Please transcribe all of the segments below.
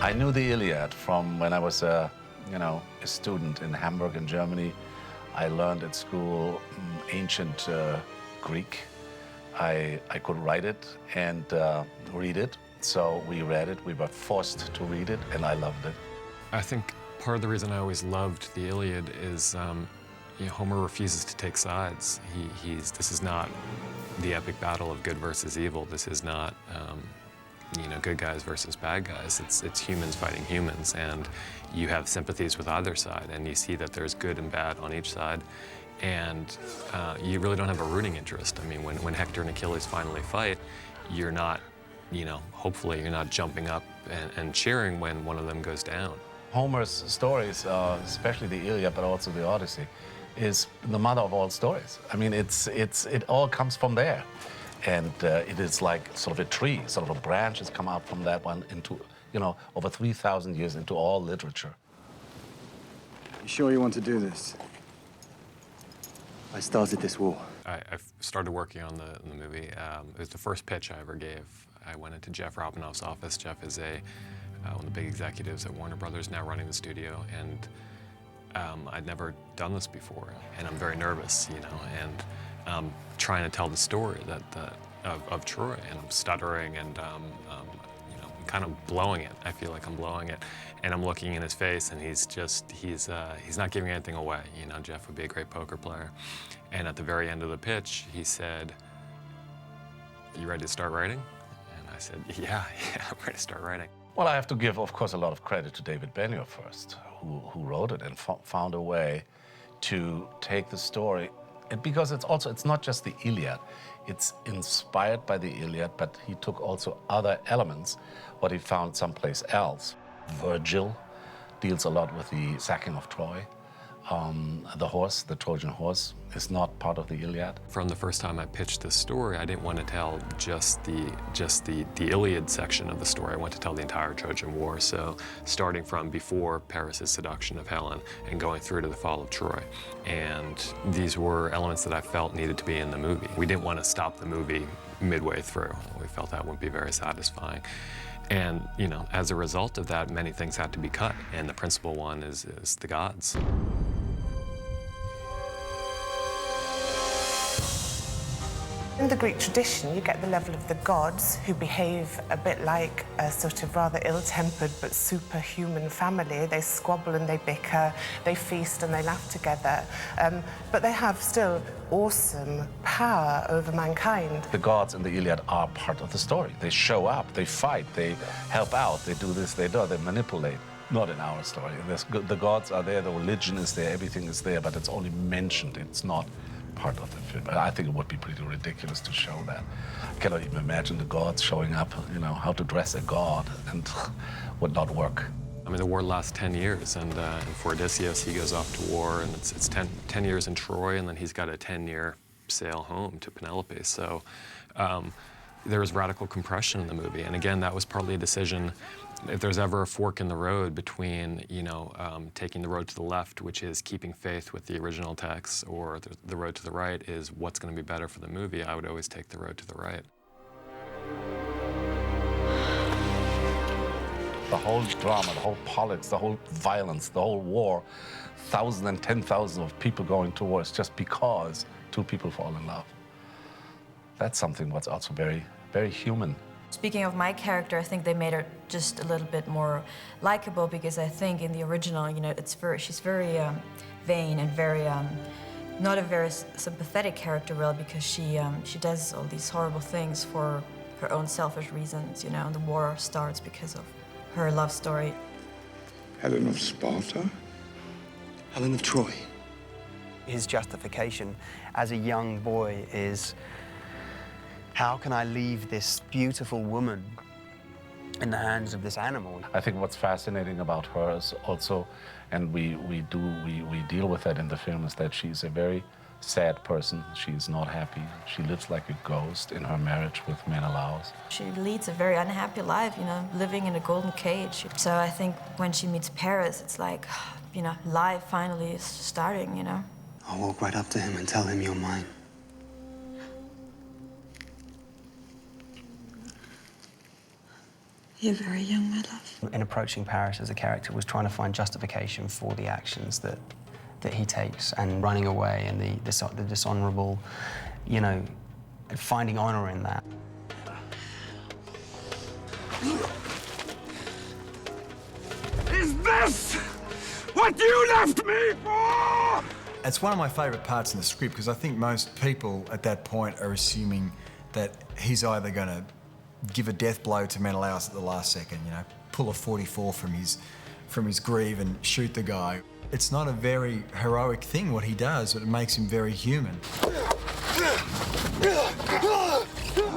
I knew the Iliad from when I was a student in Hamburg in Germany. I learned at school ancient Greek. I could write it and read it, so we read it. We were forced to read it, and I loved it. I think part of the reason I always loved the Iliad is Homer refuses to take sides. This is not the epic battle of good versus evil. This is not good guys versus bad guys. It's humans fighting humans, and you have sympathies with either side, and you see that there's good and bad on each side, and you really don't have a rooting interest. I mean, when Hector and Achilles finally fight, you're not, hopefully you're not jumping up and cheering when one of them goes down. Homer's stories, especially the Iliad, but also the Odyssey, is the mother of all stories. I mean, it all comes from there. And it is like sort of a tree, sort of a branch has come out from that one into, over 3,000 years into all literature. You sure you want to do this? I started this war. I started working on the movie. It was the first pitch I ever gave. I went into Jeff Robinoff's office. Jeff is one of the big executives at Warner Brothers, now running the studio, and I'd never done this before, and I'm very nervous, and trying to tell the story of Troy, and I'm stuttering, and kind of blowing it. I feel like I'm blowing it, and I'm looking in his face, and he's not giving anything away. Jeff would be a great poker player, and at the very end of the pitch, he said, "You ready to start writing?" And I said, "Yeah, I'm ready to start writing." Well, I have to give, of course, a lot of credit to David Benioff first, who wrote it and found a way to take the story. Because it's not just the Iliad. It's inspired by the Iliad, but he took also other elements, what he found someplace else. Virgil deals a lot with the sacking of Troy. The horse, the Trojan horse, is not part of the Iliad. From the first time I pitched this story, I didn't want to tell just the Iliad section of the story. I wanted to tell the entire Trojan War. So starting from before Paris' seduction of Helen and going through to the fall of Troy. And these were elements that I felt needed to be in the movie. We didn't want to stop the movie midway through. We felt that wouldn't be very satisfying. And, as a result of that, many things had to be cut. And the principal one is the gods. In the Greek tradition, you get the level of the gods who behave a bit like a sort of rather ill-tempered but superhuman family. They squabble and they bicker, they feast and they laugh together. But they have still awesome power over mankind. The gods in the Iliad are part of the story. They show up, they fight, they help out, they do this, they manipulate. Not in our story. The gods are there, the religion is there, everything is there, but it's only mentioned. It's not part of the film. I think it would be pretty ridiculous to show that. I cannot even imagine the gods showing up, how to dress a god, and would not work. I mean, the war lasts 10 years, and for Odysseus, he goes off to war, and it's 10 years in Troy, and then he's got a 10-year sail home to Penelope. So there was radical compression in the movie, and again, that was partly a decision. If there's ever a fork in the road between, taking the road to the left, which is keeping faith with the original text, or the road to the right is what's going to be better for the movie, I would always take the road to the right. The whole drama, the whole politics, the whole violence, the whole war, thousands and 10,000 of people going to war is just because two people fall in love. That's something what's also very, very human. Speaking of my character, I think they made her just a little bit more likable, because I think in the original, she's very vain and very not a very sympathetic character, really, because she does all these horrible things for her own selfish reasons, and the war starts because of her love story. Helen of Sparta? Helen of Troy. His justification as a young boy is, how can I leave this beautiful woman in the hands of this animal? I think what's fascinating about her is also, and we deal with that in the film, is that she's a very sad person. She's not happy. She lives like a ghost in her marriage with Menelaus. She leads a very unhappy life, living in a golden cage. So I think when she meets Paris, it's like, life finally is starting, I'll walk right up to him and tell him you're mine. You're very young, my love. In approaching Paris as a character was trying to find justification for the actions that he takes, and running away and the dishonourable, you know, finding honour in that. Is this what you left me for? It's one of my favourite parts in the script because I think most people at that point are assuming that he's either going to give a death blow to Menelaus at the last second, you know, pull a 44 from his greave and shoot the guy. It's not a very heroic thing what he does, but it makes him very human.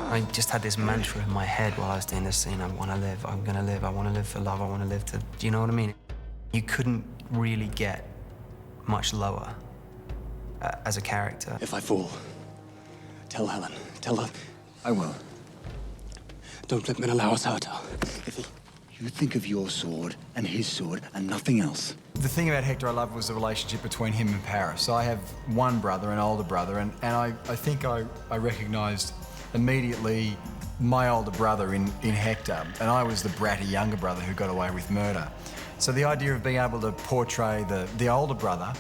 I just had this mantra in my head while I was doing this scene: I want to live, I'm going to live, I want to live for love, I want to live to... Do you know what I mean? You couldn't really get much lower as a character. If I fall, tell Helen. Tell her. I will. Don't let Menelaus hurt her. If he... You think of your sword and his sword and nothing else. The thing about Hector I loved was the relationship between him and Paris. So I have one brother, an older brother, and I think I recognised immediately my older brother in Hector, and I was the bratty younger brother who got away with murder. So the idea of being able to portray the older brother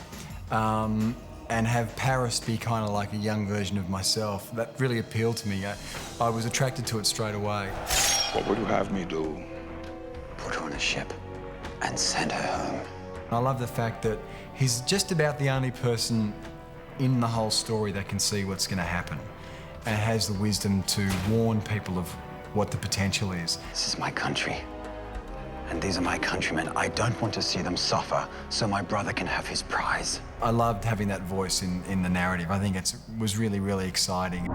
and have Paris be kind of like a young version of myself, that really appealed to me. I was attracted to it straight away. What would you have me do? Put her on a ship and send her home. I love the fact that he's just about the only person in the whole story that can see what's going to happen and has the wisdom to warn people of what the potential is. This is my country, and these are my countrymen. I don't want to see them suffer, so my brother can have his prize. I loved having that voice in the narrative. I think it was really, really exciting.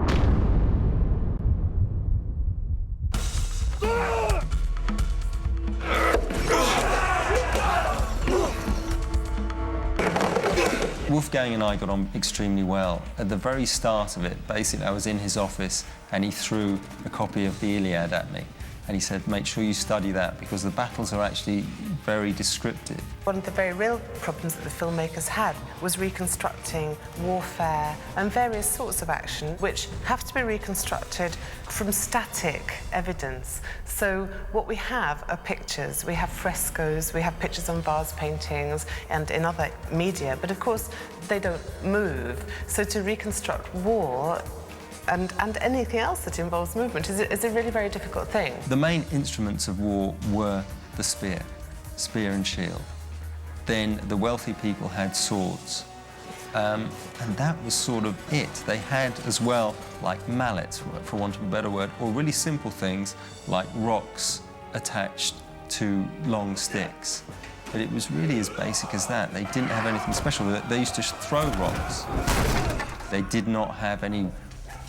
Wolfgang and I got on extremely well. At the very start of it, basically, I was in his office and he threw a copy of the Iliad at me. And he said, make sure you study that because the battles are actually very descriptive. One of the very real problems that the filmmakers had was reconstructing warfare and various sorts of action which have to be reconstructed from static evidence. So what we have are pictures, we have frescoes, we have pictures on vase paintings and in other media, but of course they don't move. So to reconstruct war and anything else that involves movement is a really very difficult thing. The main instruments of war were the spear and shield. Then the wealthy people had swords. And that was sort of it. They had as well, like mallets, for want of a better word, or really simple things like rocks attached to long sticks. But it was really as basic as that. They didn't have anything special. They used to throw rocks. They did not have any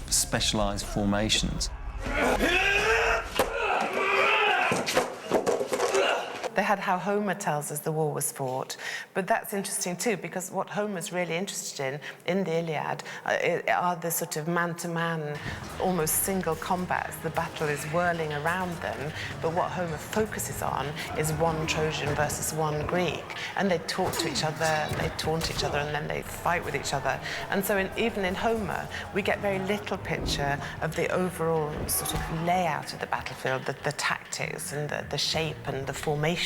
specialised formations. They had how Homer tells us the war was fought, but that's interesting too because what Homer's really interested in the Iliad are the sort of man-to-man, almost single combats. The battle is whirling around them, but what Homer focuses on is one Trojan versus one Greek, and they talk to each other, they taunt each other, and then they fight with each other. And so even in Homer, we get very little picture of the overall sort of layout of the battlefield, the tactics and the shape and the formation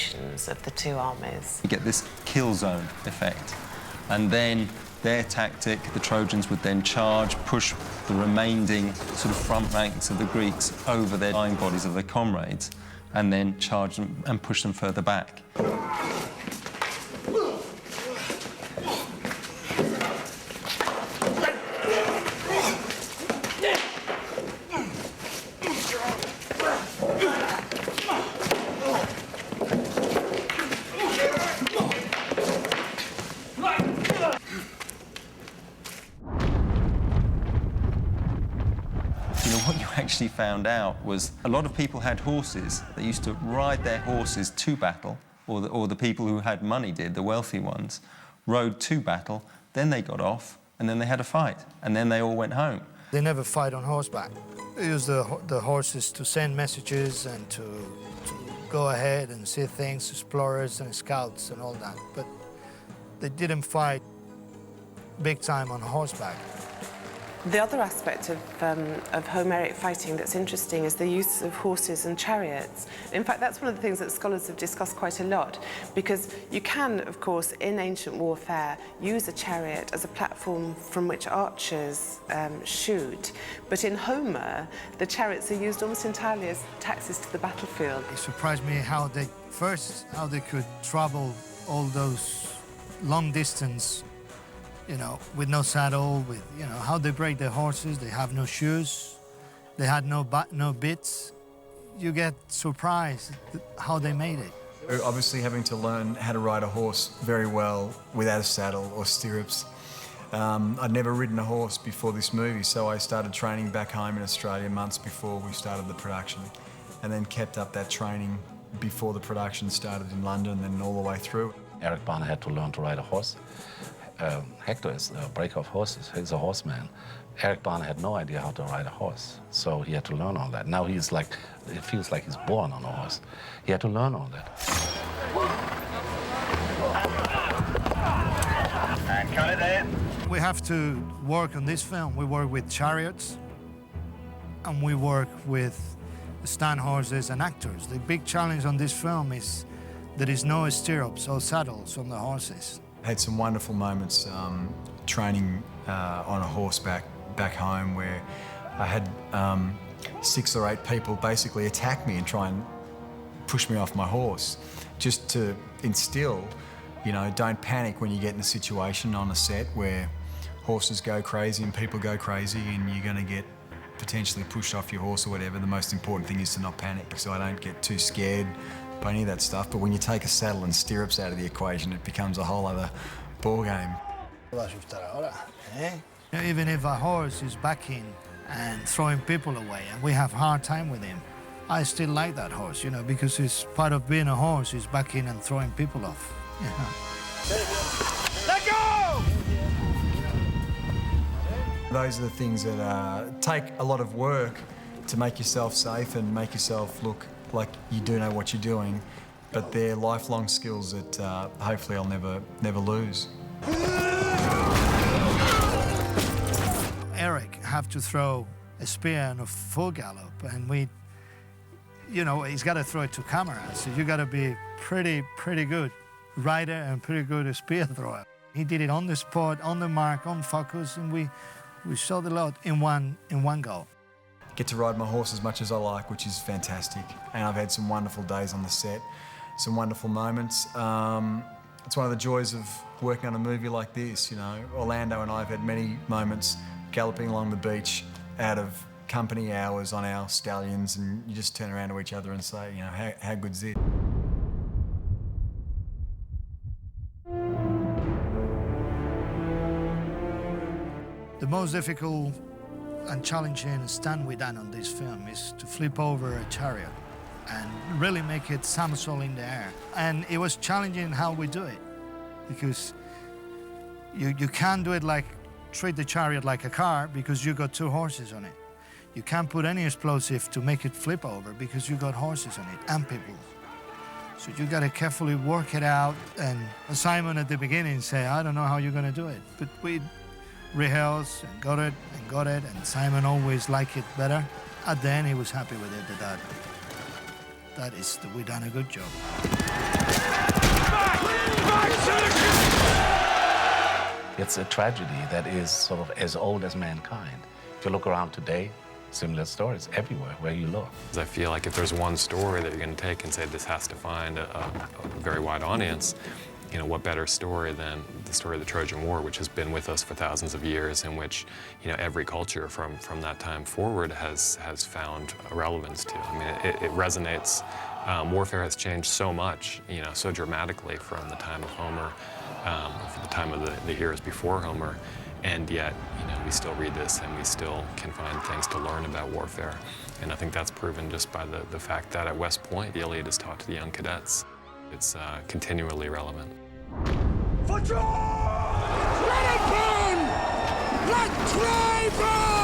of the two armies. You get this kill zone effect, and then their tactic, the Trojans would then charge, push the remaining sort of front ranks of the Greeks over their dying bodies of their comrades, and then charge them and push them further back. Actually found out was a lot of people had horses. They used to ride their horses to battle, or the people who had money did, the wealthy ones, rode to battle, then they got off, and then they had a fight, and then they all went home. They never fight on horseback. They use the horses to send messages and to go ahead and see things, explorers and scouts and all that, but they didn't fight big time on horseback. The other aspect of Homeric fighting that's interesting is the use of horses and chariots. In fact, that's one of the things that scholars have discussed quite a lot, because you can, of course, in ancient warfare, use a chariot as a platform from which archers shoot. But in Homer, the chariots are used almost entirely as taxis to the battlefield. It surprised me how they could travel all those long distance, you know, with no saddle, with, you know, how they break their horses. They have no shoes, they had no bits. You get surprised how they made it. Obviously having to learn how to ride a horse very well without a saddle or stirrups. I'd never ridden a horse before this movie, so I started training back home in Australia months before we started the production, and then kept up that training before the production started in London and then all the way through. Eric Bana had to learn to ride a horse. Hector is a breaker of horses. He's a horseman. Eric Bana had no idea how to ride a horse, so he had to learn all that. Now he's like, it feels like he's born on a horse. He had to learn all that. And cut it there. We have to work on this film. We work with chariots, and we work with stunt horses and actors. The big challenge on this film is there is no stirrups or saddles on the horses. I had some wonderful moments training on a horseback back home where I had 6 or 8 people basically attack me and try and push me off my horse, just to instill, you know, don't panic when you get in a situation on a set where horses go crazy and people go crazy and you're going to get potentially pushed off your horse or whatever. The most important thing is to not panic, so I don't get too scared by any of that stuff. But when you take a saddle and stirrups out of the equation, it becomes a whole other ball game. Even if a horse is backing and throwing people away and we have a hard time with him, I still like that horse, you know, because it's part of being a horse is backing and throwing people off. You know. Let go! Those are the things that take a lot of work to make yourself safe and make yourself look like you do know what you're doing, but they're lifelong skills that hopefully I'll never lose. Eric have to throw a spear in a full gallop, and you know, he's got to throw it to camera, so you got to be pretty good rider and pretty good spear thrower. He did it on the spot, on the mark, on focus, and we shot a lot in one go. Get to ride my horse as much as I like, which is fantastic. And I've had some wonderful days on the set, some wonderful moments. It's one of the joys of working on a movie like this, you know. Orlando and I have had many moments galloping along the beach out of company hours on our stallions, and you just turn around to each other and say, you know, how good's it? The most difficult and challenging stunt we done on this film is to flip over a chariot and really make it somersault in the air. And it was challenging how we do it, because you can't do it like, treat the chariot like a car because you got 2 horses on it. You can't put any explosive to make it flip over because you got horses on it and people. So you got to carefully work it out. And Simon at the beginning said, I don't know how you're going to do it. But we rehearsed and got it, and Simon always liked it better. At the end, he was happy with it, we done a good job. It's a tragedy that is sort of as old as mankind. If you look around today, similar stories everywhere where you look. I feel like if there's one story that you're going to take and say this has to find a very wide audience, you know, what better story than the story of the Trojan War, which has been with us for thousands of years, in which, you know, every culture from that time forward has found a relevance to. I mean, it resonates. Warfare has changed so much, you know, so dramatically from the time of Homer, from the time of the heroes before Homer, and yet, you know, we still read this and we still can find things to learn about warfare. And I think that's proven just by the fact that at West Point, the Iliad is taught to the young cadets. It's continually relevant. For George! Let it burn! Let Troy burn!